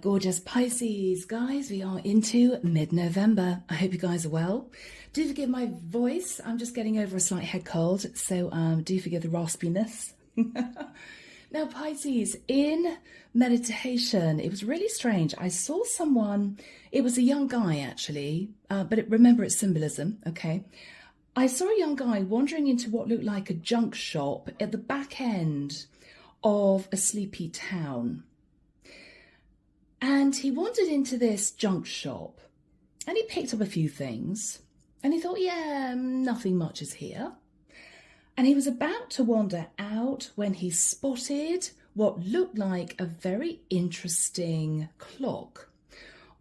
gorgeous Pisces. Guys, we are into mid-November. I hope you guys are well. Do forgive my voice. I'm just getting over a slight head cold, so do forgive the raspiness. Now, Pisces, in meditation, it was really strange. I saw someone, it was a young guy actually, but remember it's symbolism, okay? I saw a young guy wandering into what looked like a junk shop at the back end of a sleepy town. And he wandered into this junk shop and he picked up a few things and he thought, yeah, nothing much is here. And he was about to wander out when he spotted what looked like a very interesting clock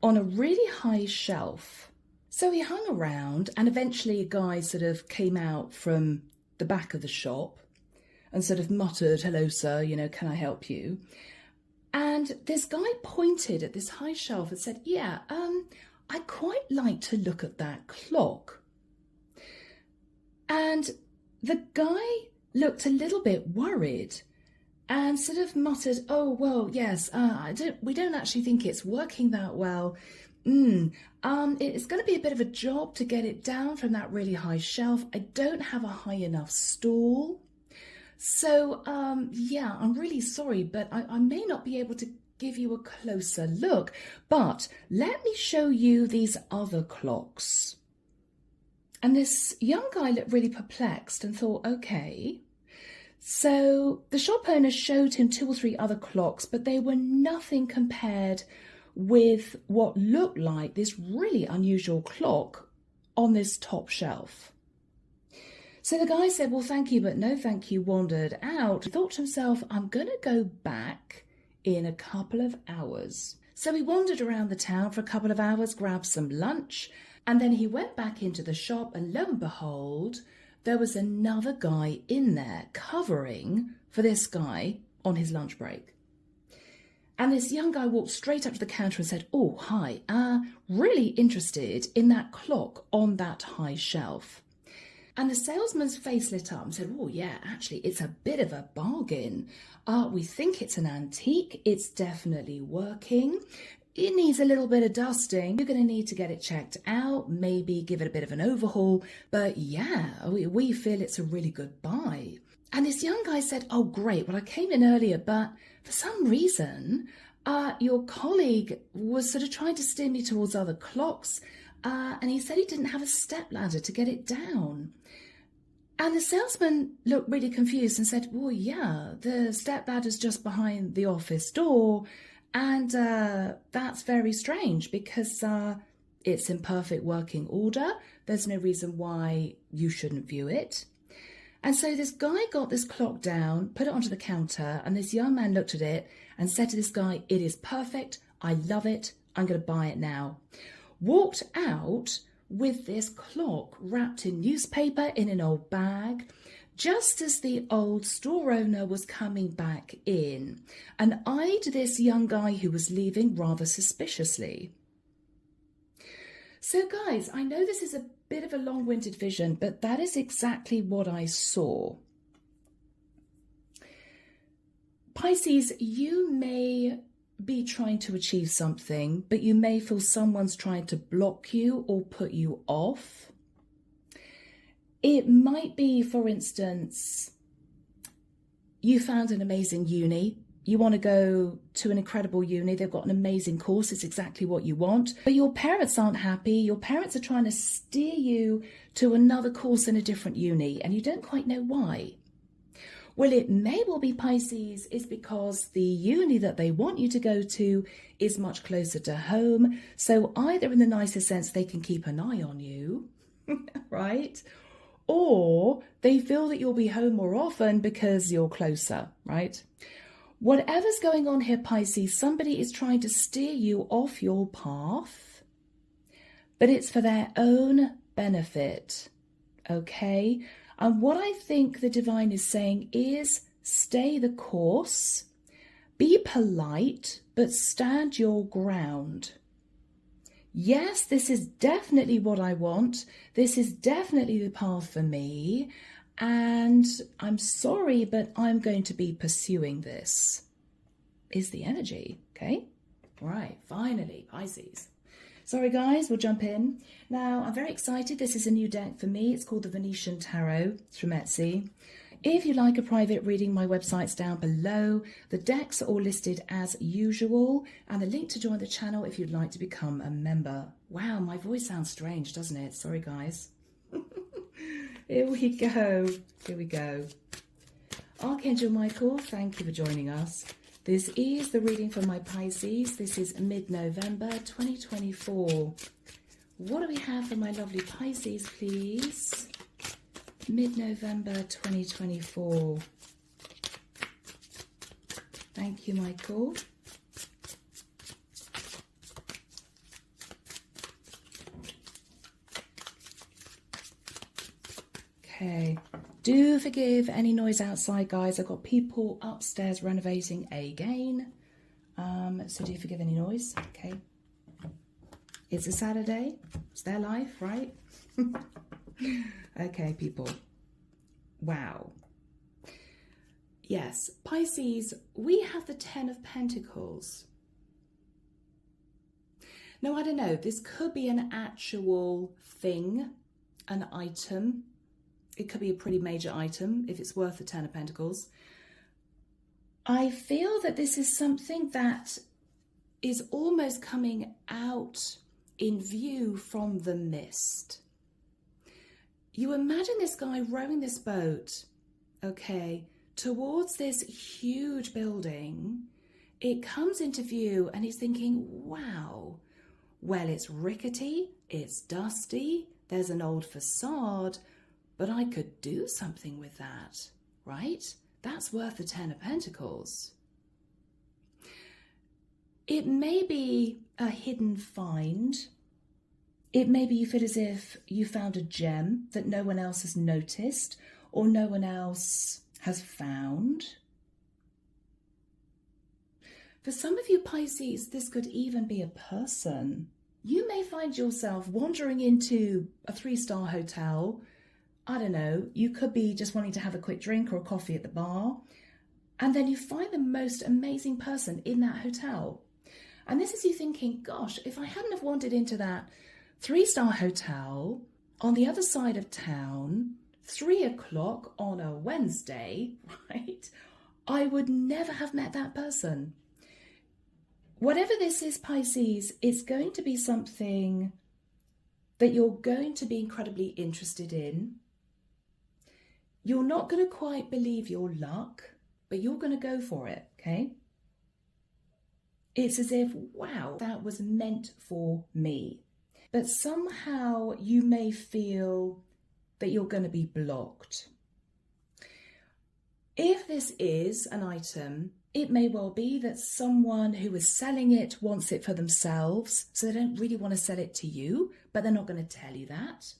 on a really high shelf. So he hung around and eventually a guy sort of came out from the back of the shop and sort of muttered, hello, sir, you know, can I help you? And this guy pointed at this high shelf and said, yeah, I'd quite like to look at that clock. And the guy looked a little bit worried and sort of muttered, oh, well, yes, we don't actually think it's working that well. It's going to be a bit of a job to get it down from that really high shelf. I don't have a high enough stool. So, yeah, I'm really sorry, but I may not be able to give you a closer look, but let me show you these other clocks. And this young guy looked really perplexed and thought, okay. So the shop owner showed him 2 or 3 other clocks, but they were nothing compared with what looked like this really unusual clock on this top shelf. So the guy said, well, thank you, but no thank you, wandered out. He thought to himself, I'm going to go back in a couple of hours. So he wandered around the town for a couple of hours, grabbed some lunch, and then he went back into the shop and lo and behold, there was another guy in there covering for this guy on his lunch break. And this young guy walked straight up to the counter and said, oh, hi, really interested in that clock on that high shelf. And the salesman's face lit up and said, oh, yeah, actually, it's a bit of a bargain. We think it's an antique. It's definitely working. It needs a little bit of dusting. You're going to need to get it checked out, maybe give it a bit of an overhaul. But yeah, we feel it's a really good buy. And this young guy said, oh, great. Well, I came in earlier, but for some reason, your colleague was sort of trying to steer me towards other clocks. And he said he didn't have a stepladder to get it down. And the salesman looked really confused and said, well, yeah, the stepladder's just behind the office door. And that's very strange because it's in perfect working order. There's no reason why you shouldn't view it. And so this guy got this clock down, put it onto the counter, and this young man looked at it and said to this guy, it is perfect. I love it. I'm going to buy it now. Walked out with this clock wrapped in newspaper in an old bag, just as the old store owner was coming back in and eyed this young guy who was leaving rather suspiciously. So guys, I know this is a bit of a long-winded vision, but that is exactly what I saw. Pisces, you may be trying to achieve something, but you may feel someone's trying to block you or put you off. It might be, for instance, you found an amazing uni. You want to go to an incredible uni. They've got an amazing course. It's exactly what you want. But your parents aren't happy. Your parents are trying to steer you to another course in a different uni, and you don't quite know why. Well, it may well be, Pisces, is because the uni that they want you to go to is much closer to home. So either in the nicest sense, they can keep an eye on you, right? Or they feel that you'll be home more often because you're closer, right? Whatever's going on here, Pisces, somebody is trying to steer you off your path, but it's for their own benefit, okay? And what I think the divine is saying is stay the course, be polite, but stand your ground. Yes, this is definitely what I want. This is definitely the path for me. And I'm sorry, but I'm going to be pursuing this, is the energy, okay? Right, finally, Pisces. Sorry guys, we'll jump in. Now, I'm very excited. This is a new deck for me. It's called the Venetian Tarot. It's from Etsy. If you'd like a private reading, my website's down below. The decks are all listed as usual, and the link to join the channel if you'd like to become a member. Wow, my voice sounds strange, doesn't it? Sorry guys. Here we go. Here we go. Archangel Michael, thank you for joining us. This is the reading for my Pisces. This is mid-November 2024. What do we have for my lovely Pisces, please? Mid-November 2024. Thank you, Michael. Okay. Do forgive any noise outside, guys. I've got people upstairs renovating again. So do forgive any noise, okay? It's a Saturday. It's their life, right? Okay, people. Wow. Yes, Pisces, we have the Ten of Pentacles. Now, I don't know. This could be an actual thing, an item. It could be a pretty major item if it's worth the Ten of Pentacles. I feel that this is something that is almost coming out in view from the mist. You imagine this guy rowing this boat, okay, towards this huge building. It comes into view and he's thinking, wow, well, it's rickety, it's dusty, there's an old facade, but I could do something with that, right? That's worth the Ten of Pentacles. It may be a hidden find. It may be you feel as if you found a gem that no one else has noticed or no one else has found. For some of you Pisces, this could even be a person. You may find yourself wandering into a 3-star hotel. I don't know, you could be just wanting to have a quick drink or a coffee at the bar, and then you find the most amazing person in that hotel. And this is you thinking, gosh, if I hadn't have wandered into that 3-star hotel on the other side of town, 3 o'clock on a Wednesday, right, I would never have met that person. Whatever this is, Pisces, it's going to be something that you're going to be incredibly interested in. You're not going to quite believe your luck, but you're going to go for it, okay? It's as if, wow, that was meant for me. But somehow you may feel that you're going to be blocked. If this is an item, it may well be that someone who is selling it wants it for themselves, so they don't really want to sell it to you, but they're not going to tell you that.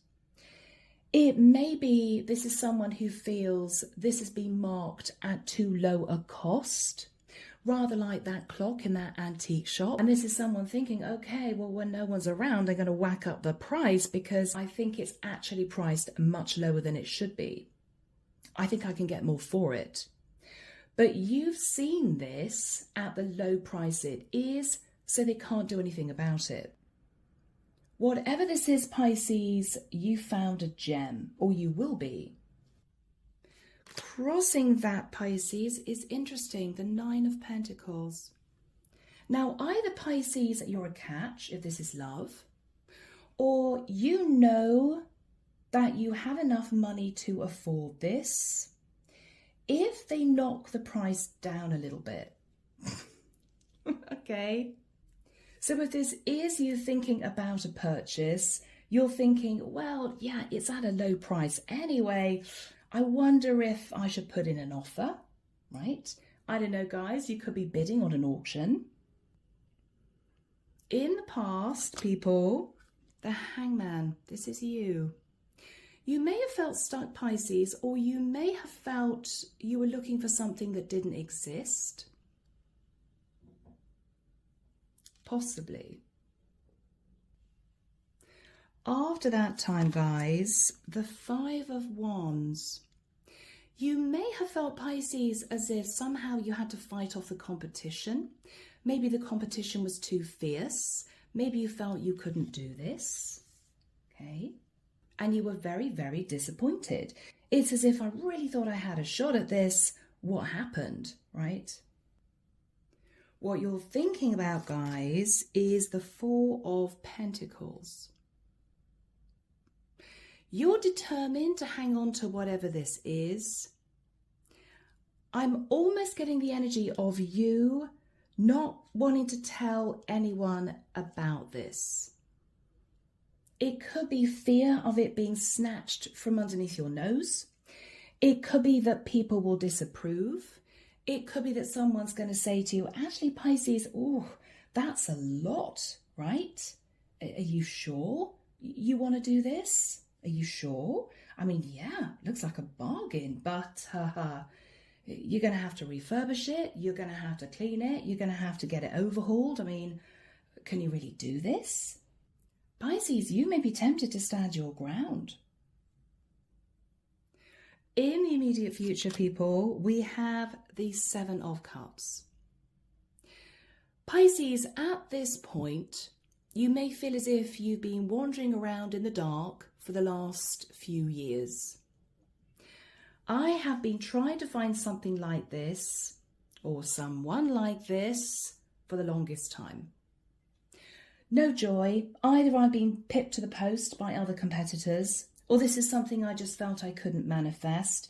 It may be this is someone who feels this has been marked at too low a cost, rather like that clock in that antique shop. And this is someone thinking, okay, well, when no one's around, they're going to whack up the price because I think it's actually priced much lower than it should be. I think I can get more for it. But you've seen this at the low price it is, so they can't do anything about it. Whatever this is, Pisces, you found a gem, or you will be. Crossing that, Pisces, is interesting, the 9 of Pentacles. Now, either Pisces, you're a catch, if this is love, or you know that you have enough money to afford this, if they knock the price down a little bit. Okay? So if this is you thinking about a purchase, you're thinking, well, yeah, it's at a low price anyway. I wonder if I should put in an offer, right? I don't know, guys, you could be bidding on an auction. In the past, people, the Hangman, this is you. You may have felt stuck, Pisces, or you may have felt you were looking for something that didn't exist. Possibly. After that time, guys, the 5 of Wands. You may have felt, Pisces, as if somehow you had to fight off the competition. Maybe the competition was too fierce. Maybe you felt you couldn't do this. Okay. And you were very, very disappointed. It's as if I really thought I had a shot at this. What happened, right? What you're thinking about, guys, is the Four of Pentacles. You're determined to hang on to whatever this is. I'm almost getting the energy of you not wanting to tell anyone about this. It could be fear of it being snatched from underneath your nose. It could be that people will disapprove. It could be that someone's going to say to you, actually, Pisces, oh, that's a lot, right? Are you sure you want to do this? Are you sure? I mean, yeah, looks like a bargain, but you're going to have to refurbish it. You're going to have to clean it. You're going to have to get it overhauled. I mean, can you really do this? Pisces, you may be tempted to stand your ground. In the immediate future, people, we have the Seven of Cups. Pisces, at this point, you may feel as if you've been wandering around in the dark for the last few years. I have been trying to find something like this, or someone like this, for the longest time. No joy. Either I've been pipped to the post by other competitors, or this is something I just felt I couldn't manifest,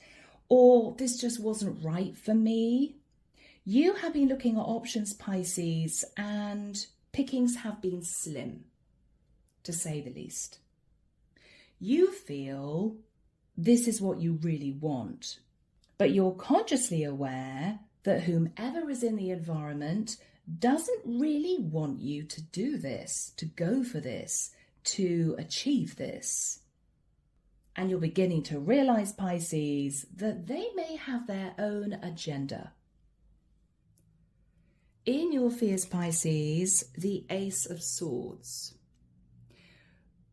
or this just wasn't right for me. You have been looking at options, Pisces, and pickings have been slim, to say the least. You feel this is what you really want, but you're consciously aware that whomever is in the environment doesn't really want you to do this, to go for this, to achieve this. And you're beginning to realize, Pisces, that they may have their own agenda. In your fears, Pisces, the Ace of Swords.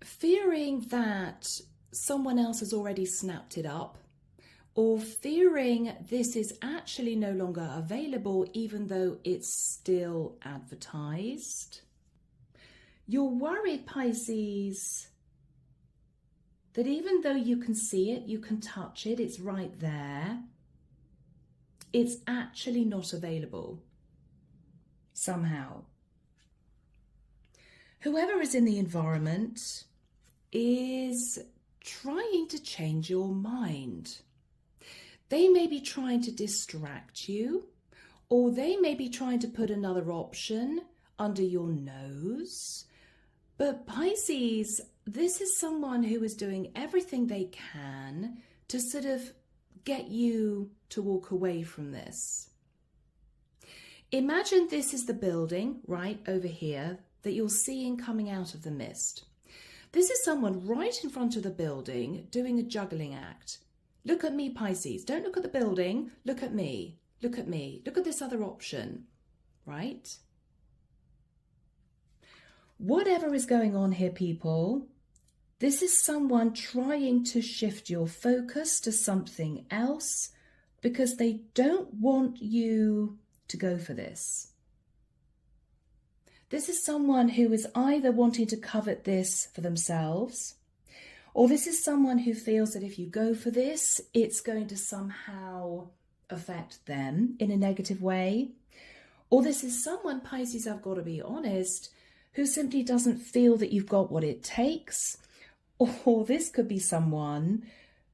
Fearing that someone else has already snapped it up, or fearing this is actually no longer available even though it's still advertised. You're worried, Pisces, that even though you can see it, you can touch it, it's right there, it's actually not available somehow. Whoever is in the environment is trying to change your mind. They may be trying to distract you, or they may be trying to put another option under your nose. But Pisces, this is someone who is doing everything they can to sort of get you to walk away from this. Imagine this is the building right over here that you're seeing coming out of the mist. This is someone right in front of the building doing a juggling act. Look at me, Pisces. Don't look at the building. Look at me. Look at me. Look at this other option, right? Whatever is going on here, people, this is someone trying to shift your focus to something else because they don't want you to go for this. This is someone who is either wanting to covet this for themselves, or this is someone who feels that if you go for this, it's going to somehow affect them in a negative way. Or this is someone, Pisces, I've got to be honest, who simply doesn't feel that you've got what it takes. Or this could be someone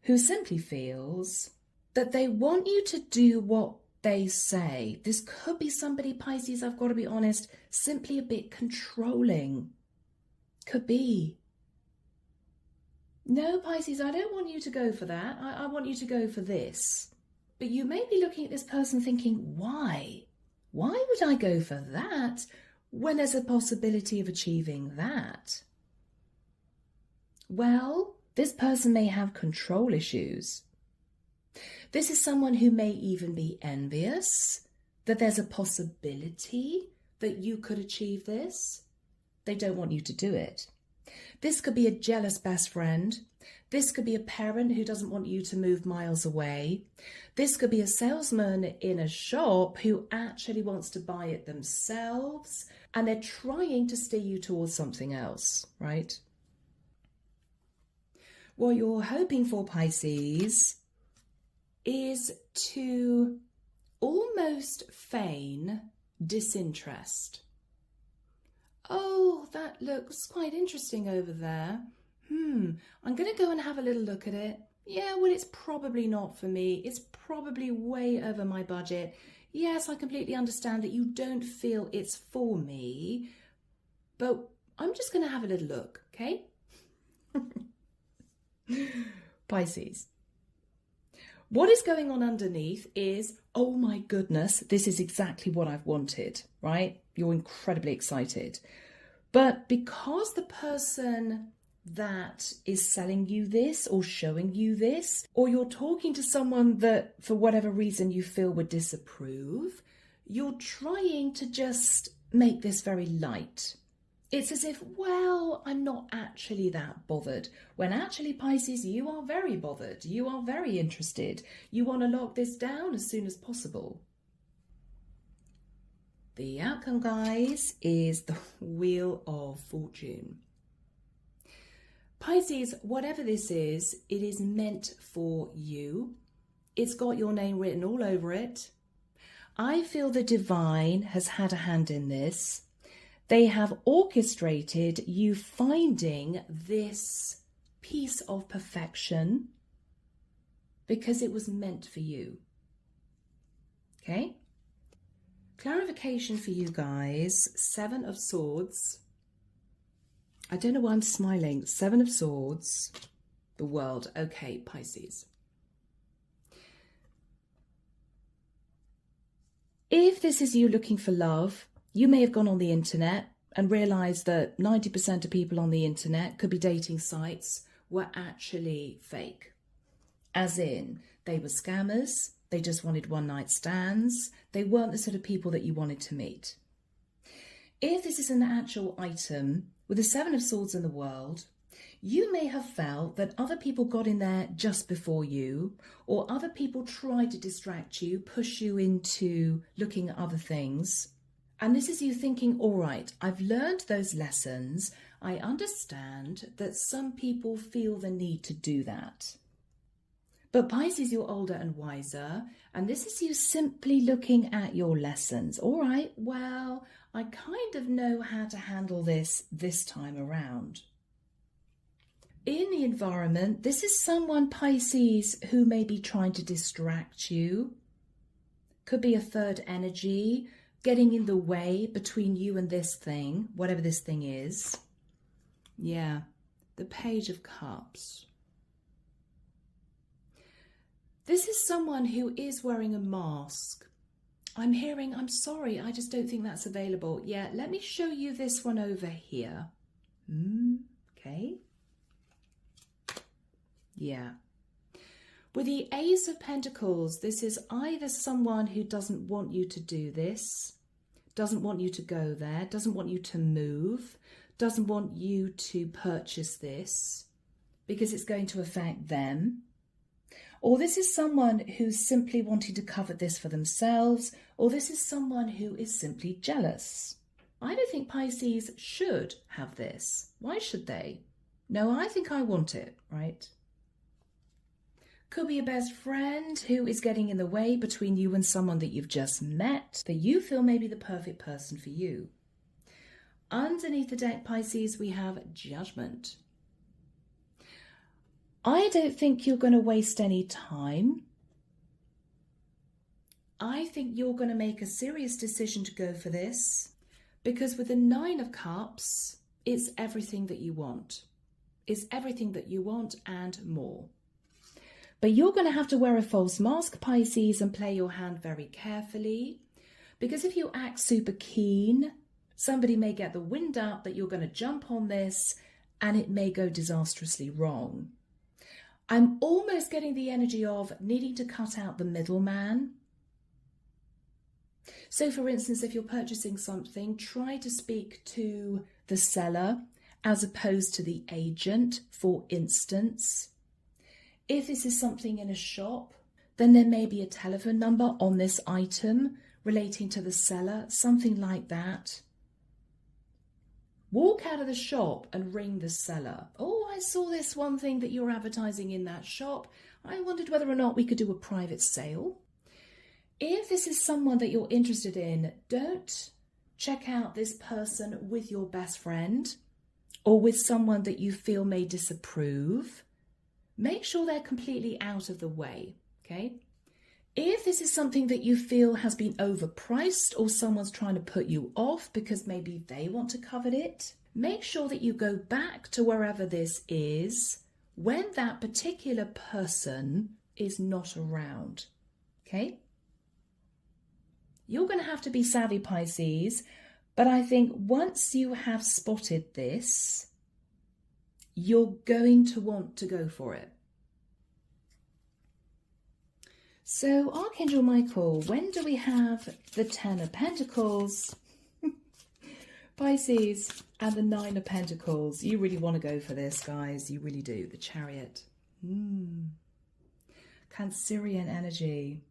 who simply feels that they want you to do what they say. This could be somebody, Pisces, I've got to be honest, simply a bit controlling. Could be. No, Pisces, I don't want you to go for that. I want you to go for this. But you may be looking at this person thinking, why? Why would I go for that when there's a possibility of achieving that? Well, this person may have control issues. This is someone who may even be envious that there's a possibility that you could achieve this. They don't want you to do it. This could be a jealous best friend. This could be a parent who doesn't want you to move miles away. This could be a salesman in a shop who actually wants to buy it themselves, and they're trying to steer you towards something else, right? What you're hoping for, Pisces, is to almost feign disinterest. Oh, that looks quite interesting over there. I'm going to go and have a little look at it. Yeah, well, it's probably not for me. It's probably way over my budget. Yes, I completely understand that you don't feel it's for me, but I'm just going to have a little look, okay? Pisces. What is going on underneath is, oh my goodness, this is exactly what I've wanted, right? You're incredibly excited. But because the person that is selling you this or showing you this, or you're talking to someone that for whatever reason you feel would disapprove, you're trying to just make this very light. It's as if, well, I'm not actually that bothered. When actually, Pisces, you are very bothered. You are very interested. You want to lock this down as soon as possible. The outcome, guys, is the Wheel of Fortune. Pisces, whatever this is, it is meant for you. It's got your name written all over it. I feel the divine has had a hand in this. They have orchestrated you finding this piece of perfection because it was meant for you. Okay? Clarification for you guys, 7 of Swords. I don't know why I'm smiling. 7 of Swords, the World. Okay, Pisces. If this is you looking for love, you may have gone on the internet and realised that 90% of people on the internet, could be dating sites, were actually fake. As in, they were scammers, they just wanted one-night stands, they weren't the sort of people that you wanted to meet. If this is an actual item with the 7 of Swords in the World, you may have felt that other people got in there just before you, or other people tried to distract you, push you into looking at other things. And this is you thinking, all right, I've learned those lessons. I understand that some people feel the need to do that. But Pisces, you're older and wiser, and this is you simply looking at your lessons. All right, well, I kind of know how to handle this time around. In the environment, this is someone, Pisces, who may be trying to distract you. Could be a third energy, getting in the way between you and this thing, whatever this thing is. Yeah, the Page of Cups. This is someone who is wearing a mask. I'm hearing, I'm sorry, I just don't think that's available. Yeah, let me show you this one over here. Okay. Yeah. With the Ace of Pentacles, this is either someone who doesn't want you to do this, doesn't want you to go there, doesn't want you to move, doesn't want you to purchase this because it's going to affect them. Or this is someone who's simply wanting to cover this for themselves, or this is someone who is simply jealous. I don't think Pisces should have this. Why should they? No, I think I want it, right? Could be a best friend who is getting in the way between you and someone that you've just met, that you feel may be the perfect person for you. Underneath the deck, Pisces, we have Judgment. I don't think you're going to waste any time. I think you're going to make a serious decision to go for this, because with the 9 of Cups, it's everything that you want. It's everything that you want and more. But you're going to have to wear a false mask, Pisces, and play your hand very carefully, because if you act super keen, somebody may get the wind up that you're going to jump on this and it may go disastrously wrong. I'm almost getting the energy of needing to cut out the middleman. So for instance, if you're purchasing something, try to speak to the seller as opposed to the agent, for instance. If this is something in a shop, then there may be a telephone number on this item relating to the seller, something like that. Walk out of the shop and ring the seller. Oh, I saw this one thing that you're advertising in that shop. I wondered whether or not we could do a private sale. If this is someone that you're interested in, don't check out this person with your best friend or with someone that you feel may disapprove. Make sure they're completely out of the way, okay? If this is something that you feel has been overpriced or someone's trying to put you off because maybe they want to covet it, make sure that you go back to wherever this is when that particular person is not around, okay? You're going to have to be savvy, Pisces, but I think once you have spotted this, you're going to want to go for it. So, Archangel Michael, when do we have the 10 of Pentacles, Pisces, and the 9 of Pentacles? You really want to go for this, guys. You really do. The Chariot. Cancerian energy.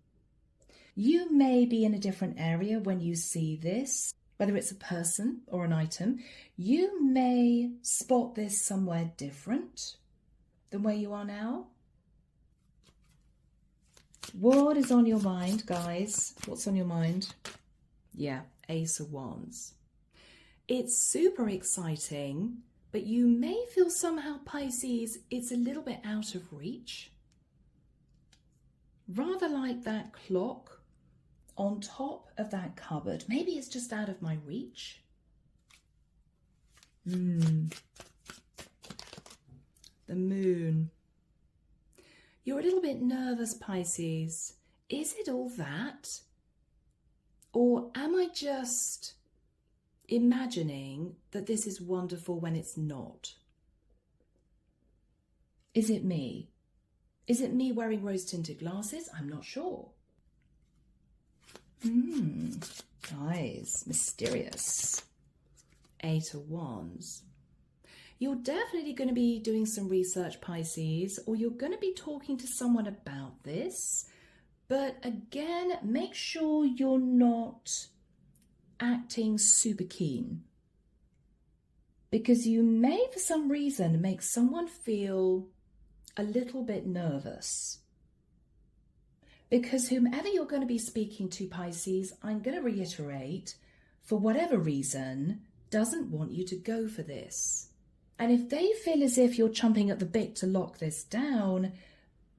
You may be in a different area when you see this, whether it's a person or an item. You may spot this somewhere different than where you are now. What is on your mind, guys? What's on your mind? Yeah, Ace of Wands. It's super exciting, but you may feel somehow, Pisces, it's a little bit out of reach. Rather like that clock on top of that cupboard. Maybe it's just out of my reach. The Moon. You're a little bit nervous, Pisces. Is it all that? Or am I just imagining that this is wonderful when it's not? Is it me? Is it me wearing rose-tinted glasses? I'm not sure. Guys, mysterious. 8 of Wands. You're definitely going to be doing some research, Pisces, or you're going to be talking to someone about this. But again, make sure you're not acting super keen, because you may, for some reason, make someone feel a little bit nervous. Because whomever you're going to be speaking to, Pisces, I'm going to reiterate, for whatever reason, doesn't want you to go for this. And if they feel as if you're chomping at the bit to lock this down,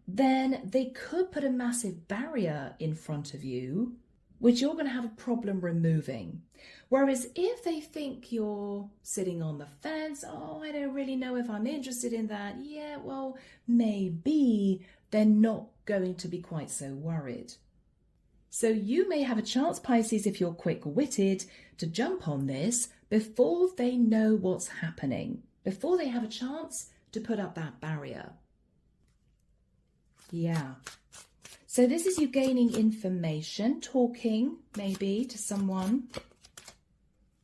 then they could put a massive barrier in front of you, which you're going to have a problem removing. Whereas if they think you're sitting on the fence, oh, I don't really know if I'm interested in that. Yeah, well, maybe, they're not going to be quite so worried. So you may have a chance, Pisces, if you're quick-witted, to jump on this before they know what's happening, before they have a chance to put up that barrier. Yeah. So this is you gaining information, talking maybe to someone,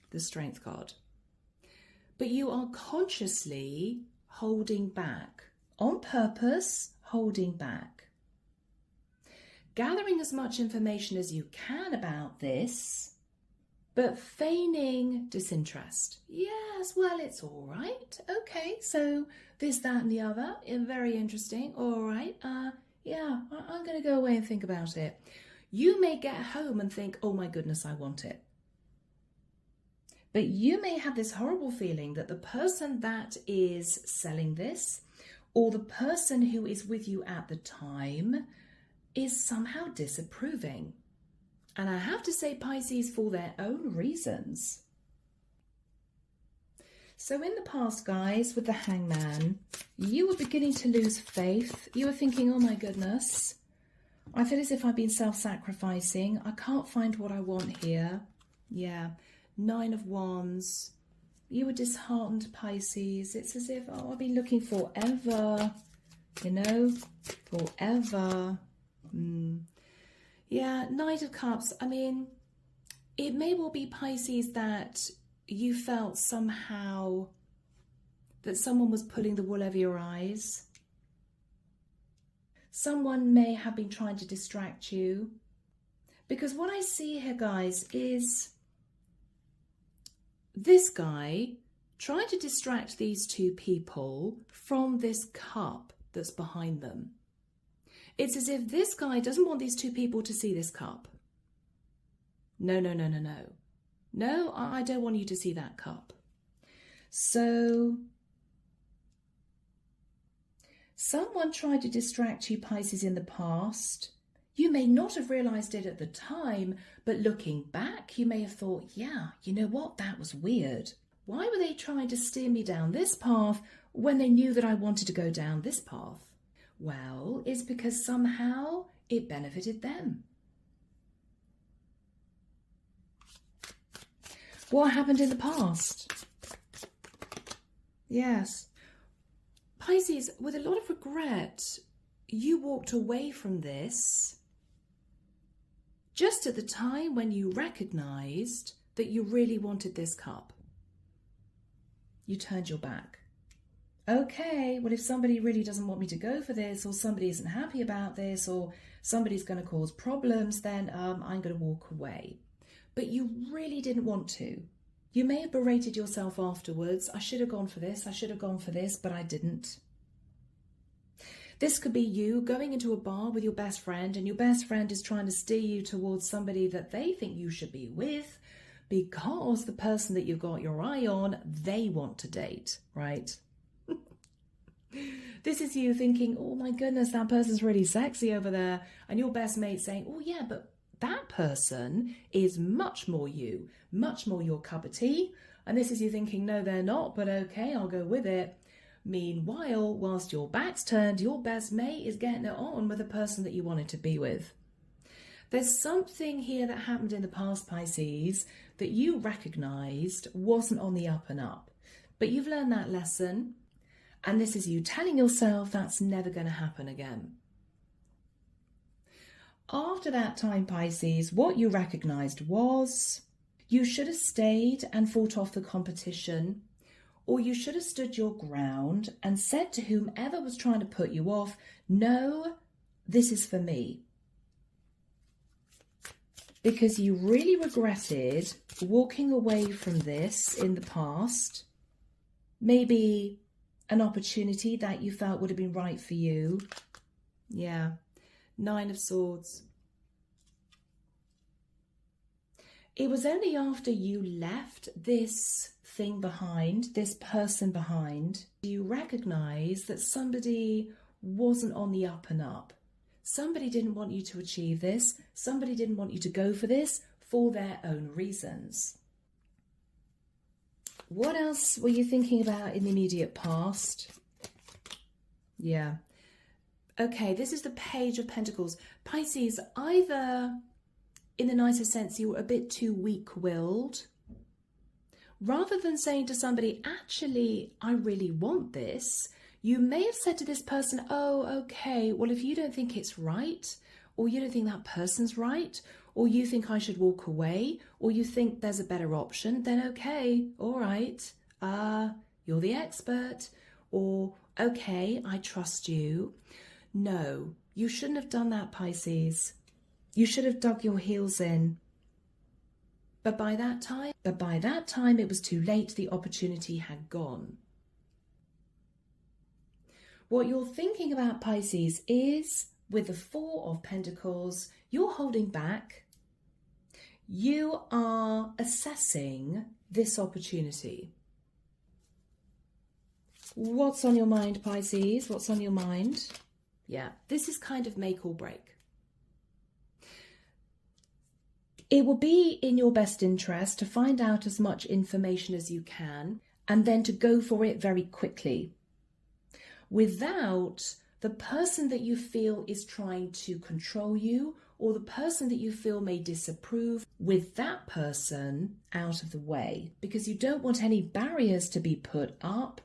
the Strength card. But you are consciously holding back, on purpose, holding back. Gathering as much information as you can about this, but feigning disinterest. Yes, well, it's all right. Okay, so this, that, and the other. Very interesting. All right. Yeah, I'm going to go away and think about it. You may get home and think, oh my goodness, I want it. But you may have this horrible feeling that the person that is selling this, or the person who is with you at the time, is somehow disapproving. And I have to say, Pisces, for their own reasons. So in the past, guys, with the Hangman, you were beginning to lose faith. You were thinking, oh my goodness, I feel as if I've been self-sacrificing. I can't find what I want here. Yeah, 9 of Wands. You were disheartened, Pisces. It's as if, oh, I've been looking forever, you know, forever. Yeah, Knight of Cups. I mean, it may well be, Pisces, that you felt somehow that someone was pulling the wool over your eyes. Someone may have been trying to distract you. Because what I see here, guys, is this guy trying to distract these two people from this cup that's behind them. It's as if this guy doesn't want these two people to see this cup. No, no, no, no, no. No, I don't want you to see that cup. So, someone tried to distract you, Pisces, in the past. You may not have realised it at the time, but looking back, you may have thought, yeah, you know what, that was weird. Why were they trying to steer me down this path when they knew that I wanted to go down this path? Well, it's because somehow it benefited them. What happened in the past? Yes. Pisces, with a lot of regret, you walked away from this just at the time when you recognised that you really wanted this cup. You turned your back. Okay, well, if somebody really doesn't want me to go for this, or somebody isn't happy about this, or somebody's going to cause problems, then I'm going to walk away. But you really didn't want to. You may have berated yourself afterwards. I should have gone for this, I should have gone for this, but I didn't. This could be you going into a bar with your best friend, and your best friend is trying to steer you towards somebody that they think you should be with because the person that you've got your eye on, they want to date, right? This is you thinking, oh my goodness, that person's really sexy over there. And your best mate saying, oh yeah, but that person is much more you, much more your cup of tea. And this is you thinking, no, they're not, but okay, I'll go with it. Meanwhile, whilst your back's turned, your best mate is getting it on with the person that you wanted to be with. There's something here that happened in the past, Pisces, that you recognised wasn't on the up and up. But you've learned that lesson, and this is you telling yourself that's never going to happen again. After that time, Pisces, what you recognised was you should have stayed and fought off the competition, or you should have stood your ground and said to whomever was trying to put you off, no, this is for me. Because you really regretted walking away from this in the past, maybe an opportunity that you felt would have been right for you. Yeah, 9 of Swords. It was only after you left this thing behind, this person behind, you recognise that somebody wasn't on the up and up. Somebody didn't want you to achieve this. Somebody didn't want you to go for this for their own reasons. What else were you thinking about in the immediate past? Yeah. Okay, this is the Page of Pentacles. Pisces, either in the nicest sense, you were a bit too weak-willed. Rather than saying to somebody, actually, I really want this, you may have said to this person, oh, okay, well, if you don't think it's right, or you don't think that person's right, or you think I should walk away, or you think there's a better option, then okay, all right, you're the expert, or okay, I trust you. No, you shouldn't have done that, Pisces. You should have dug your heels in. But by that time, it was too late. The opportunity had gone. What you're thinking about, Pisces, is with the 4 of Pentacles, you're holding back. You are assessing this opportunity. What's on your mind, Pisces? What's on your mind? Yeah, this is kind of make or break. It will be in your best interest to find out as much information as you can and then to go for it very quickly, without the person that you feel is trying to control you or the person that you feel may disapprove, with that person out of the way, because you don't want any barriers to be put up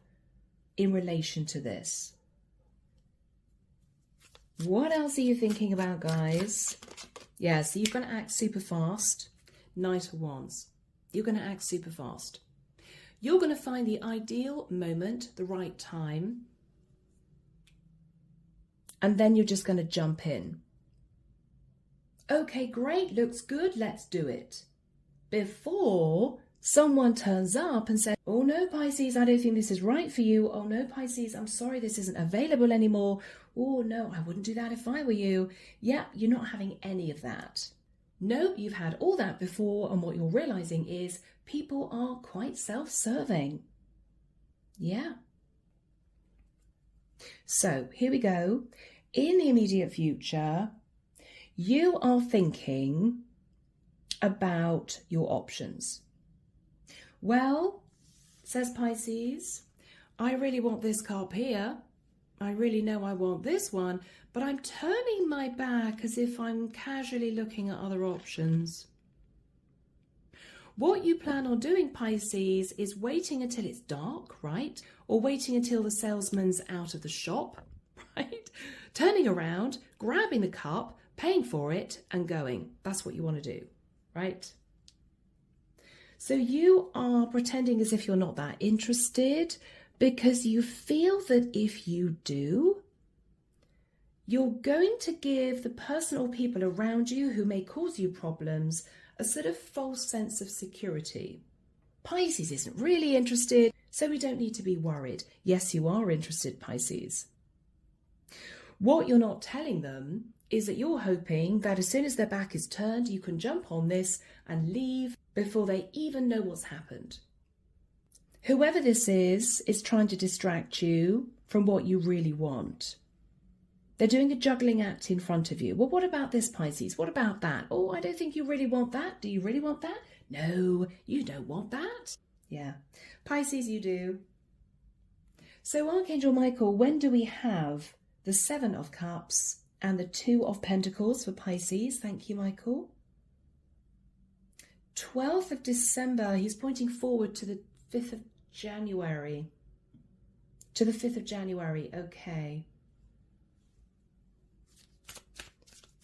in relation to this. What else are you thinking about, guys? Yeah, so you're going to act super fast. Knight of Wands. You're going to act super fast. You're going to find the ideal moment, the right time, and then you're just going to jump in. Okay, great, looks good, let's do it. Before someone turns up and says, oh no, Pisces, I don't think this is right for you. Oh no, Pisces, I'm sorry, this isn't available anymore. Oh no, I wouldn't do that if I were you. Yeah, you're not having any of that. No, you've had all that before, and what you're realizing is people are quite self-serving. Yeah. So here we go. In the immediate future, you are thinking about your options. Well, says Pisces, I really want this cup here. I really know I want this one, but I'm turning my back as if I'm casually looking at other options. What you plan on doing, Pisces, is waiting until it's dark, right? Or waiting until the salesman's out of the shop, right? Turning around, grabbing the cup, paying for it, and going. That's what you want to do, right? So you are pretending as if you're not that interested because you feel that if you do, you're going to give the person or people around you who may cause you problems a sort of false sense of security. Pisces isn't really interested, so we don't need to be worried. Yes, you are interested, Pisces. What you're not telling them is that you're hoping that as soon as their back is turned, you can jump on this and leave before they even know what's happened. Whoever this is trying to distract you from what you really want. They're doing a juggling act in front of you. Well, what about this, Pisces? What about that? Oh, I don't think you really want that. Do you really want that? No, you don't want that. Yeah, Pisces, you do. So Archangel Michael, when do we have the 7 of Cups and the 2 of Pentacles for Pisces? Thank you, Michael. 12th of December, he's pointing forward to the 5th of January. To the 5th of January, okay.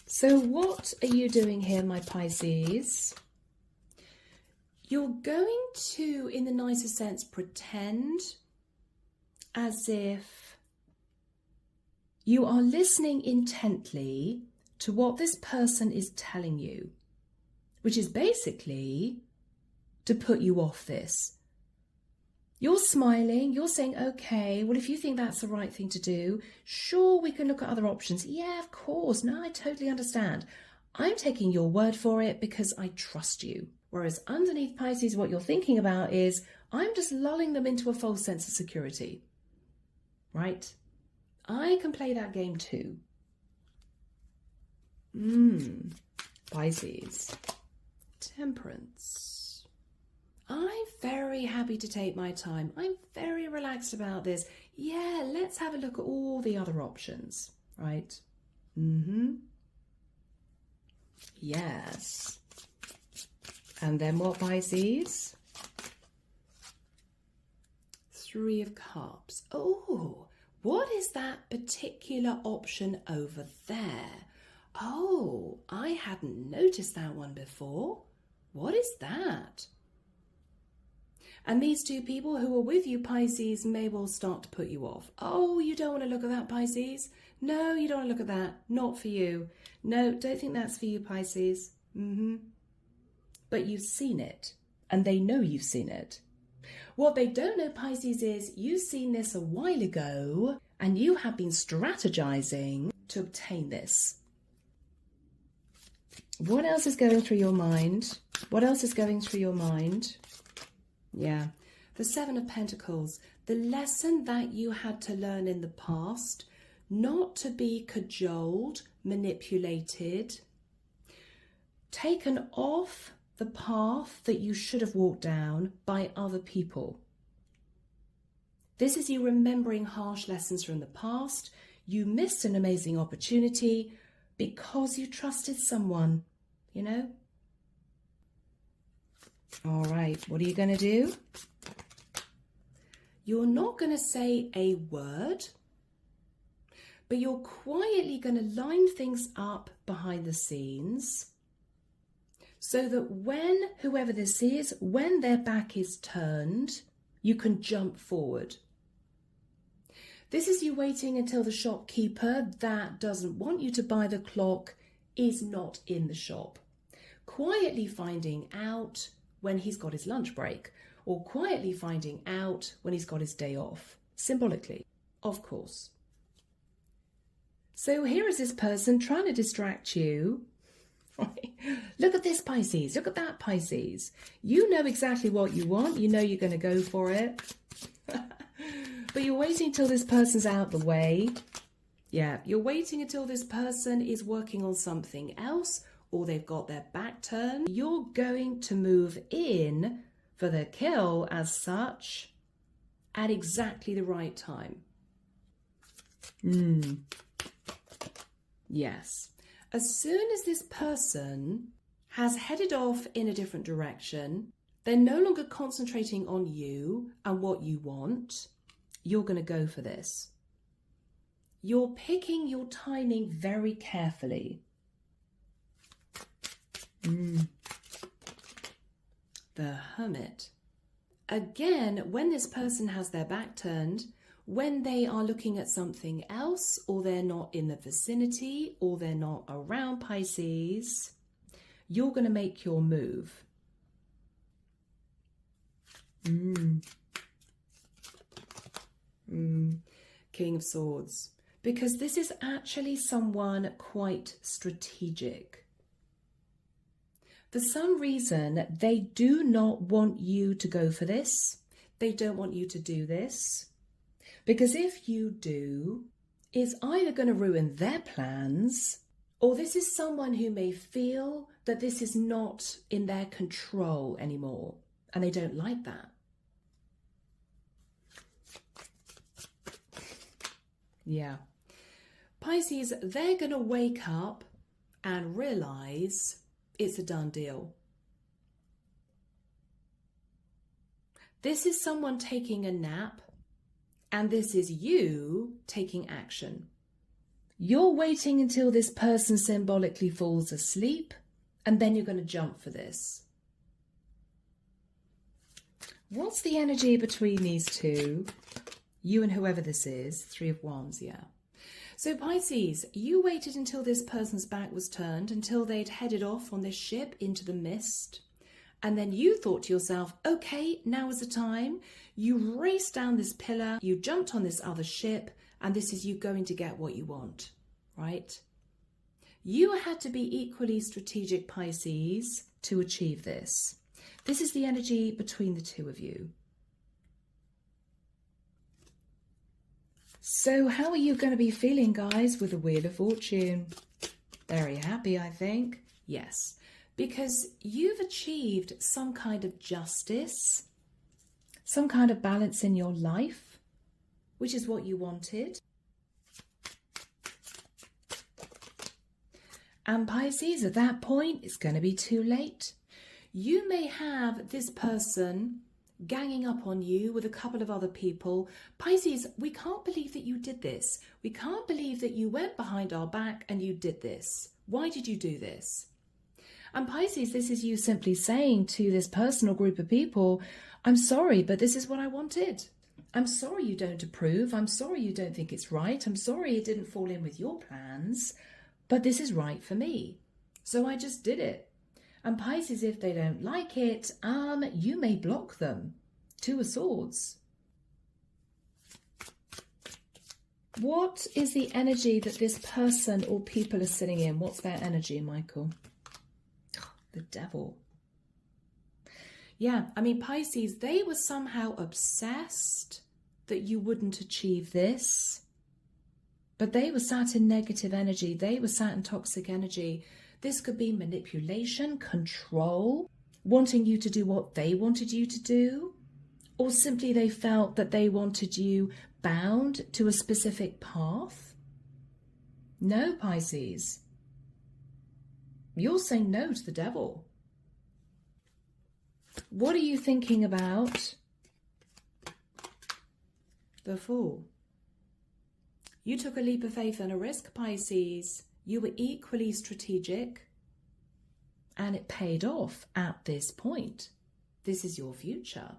So what are you doing here, my Pisces? You're going to, in the nicest sense, pretend as if you are listening intently to what this person is telling you, which is basically to put you off this. You're smiling, you're saying, okay, well, if you think that's the right thing to do, sure, we can look at other options. Yeah, of course. No, I totally understand. I'm taking your word for it because I trust you. Whereas underneath, Pisces, what you're thinking about is, I'm just lulling them into a false sense of security, right? I can play that game too. Pisces. Temperance. I'm very happy to take my time. I'm very relaxed about this. Yeah, let's have a look at all the other options, right? Yes. And then what, Pisces? 3 of Cups. Oh, what is that particular option over there? Oh, I hadn't noticed that one before. What is that? And these 2 people who are with you, Pisces, may well start to put you off. Oh, you don't want to look at that, Pisces? No, you don't want to look at that. Not for you. No, don't think that's for you, Pisces. But you've seen it, and they know you've seen it. What they don't know, Pisces, is you've seen this a while ago, and you have been strategizing to obtain this. What else is going through your mind? What else is going through your mind? Yeah, the 7 of Pentacles, the lesson that you had to learn in the past, not to be cajoled, manipulated, taken off the path that you should have walked down by other people. This is you remembering harsh lessons from the past. You missed an amazing opportunity because you trusted someone, you know? All right, what are you going to do? You're not going to say a word, but you're quietly going to line things up behind the scenes so that when, whoever this is, when their back is turned, You can jump forward. This is you waiting until the shopkeeper that doesn't want you to buy the clock is not in the shop. Quietly finding out when he's got his lunch break, or quietly finding out when he's got his day off. Symbolically, of course. So here is this person trying to distract you. Look at this Pisces, look at that Pisces. You know exactly what you want, you know you're going to go for it. But you're waiting till this person's out the way. Yeah, you're waiting until this person is working on something else or they've got their back turned. You're going to move in for the kill as such at exactly the right time. Yes. As soon as this person has headed off in a different direction, they're no longer concentrating on you and what you want. You're going to go for this. You're picking your timing very carefully. The Hermit. Again, when this person has their back turned, when they are looking at something else, or they're not in the vicinity, or they're not around Pisces, you're going to make your move. King of Swords. Because this is actually someone quite strategic. For some reason, they do not want you to go for this. They don't want you to do this. Because if you do, it's either going to ruin their plans, or this is someone who may feel that this is not in their control anymore, and they don't like that. Yeah. Pisces, they're going to wake up and realize it's a done deal. This is someone taking a nap, and this is you taking action. You're waiting until this person symbolically falls asleep, and then you're going to jump for this. What's the energy between these two? You and whoever this is. Three of Wands, yeah. So Pisces, you waited until this person's back was turned, until they'd headed off on this ship into the mist. And then you thought to yourself, okay, now is the time. You raced down this pillar, you jumped on this other ship, and this is you going to get what you want, right? You had to be equally strategic, Pisces, to achieve this. This is the energy between the two of you. So how are you going to be feeling, guys, with the Wheel of Fortune? Very happy, I think. Yes, because you've achieved some kind of justice, some kind of balance in your life, which is what you wanted. And Pisces, at that point, it's going to be too late. You may have this person ganging up on you with a couple of other people. Pisces, we can't believe that you did this. We can't believe that you went behind our back and you did this. Why did you do this? And Pisces, this is you simply saying to this person or group of people, I'm sorry, but this is what I wanted. I'm sorry you don't approve. I'm sorry you don't think it's right. I'm sorry it didn't fall in with your plans, but this is right for me. So I just did it. And Pisces, if they don't like it, you may block them. Two of Swords. What is the energy that this person or people are sitting in? What's their energy, Michael? The Devil. Yeah, I mean, Pisces, they were somehow obsessed that you wouldn't achieve this. But they were sat in negative energy. They were sat in toxic energy. This could be manipulation, control, wanting you to do what they wanted you to do, or simply they felt that they wanted you bound to a specific path. No, Pisces. You're saying no to the Devil. What are you thinking about? The Fool. You took a leap of faith and a risk, Pisces. You were equally strategic, and it paid off at this point. This is your future.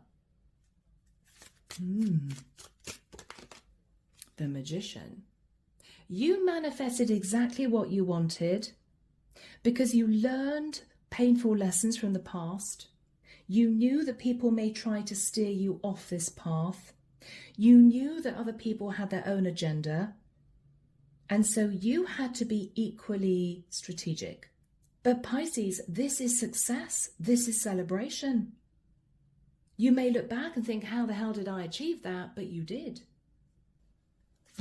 The Magician. You manifested exactly what you wanted because you learned painful lessons from the past. You knew that people may try to steer you off this path. You knew that other people had their own agenda. And so you had to be equally strategic. But Pisces, this is success. This is celebration. You may look back and think, how the hell did I achieve that? But you did.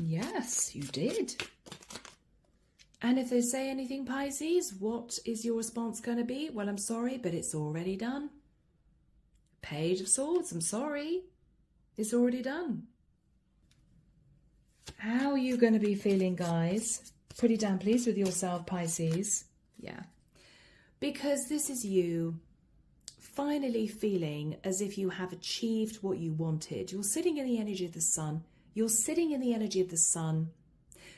Yes, you did. And if they say anything, Pisces, what is your response going to be? Well, I'm sorry, but it's already done. Page of Swords, I'm sorry. It's already done. How are you going to be feeling, guys? Pretty damn pleased with yourself, Pisces. Yeah. Because this is you finally feeling as if you have achieved what you wanted. You're sitting in the energy of the sun. You're sitting in the energy of the sun.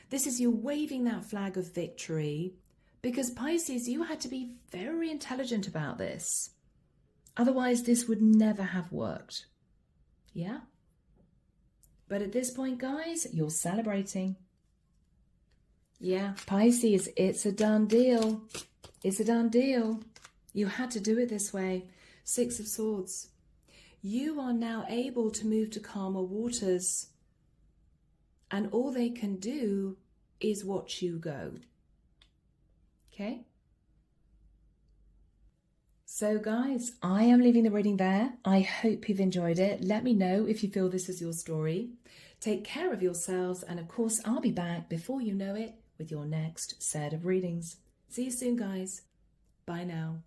This is you waving that flag of victory. Because Pisces, you had to be very intelligent about this. Otherwise, this would never have worked. Yeah? But at this point, guys, you're celebrating. Yeah, Pisces, it's a done deal. It's a done deal. You had to do it this way. Six of Swords. You are now able to move to calmer waters. And all they can do is watch you go. Okay? So guys, I am leaving the reading there. I hope you've enjoyed it. Let me know if you feel this is your story. Take care of yourselves. And of course, I'll be back before you know it with your next set of readings. See you soon, guys. Bye now.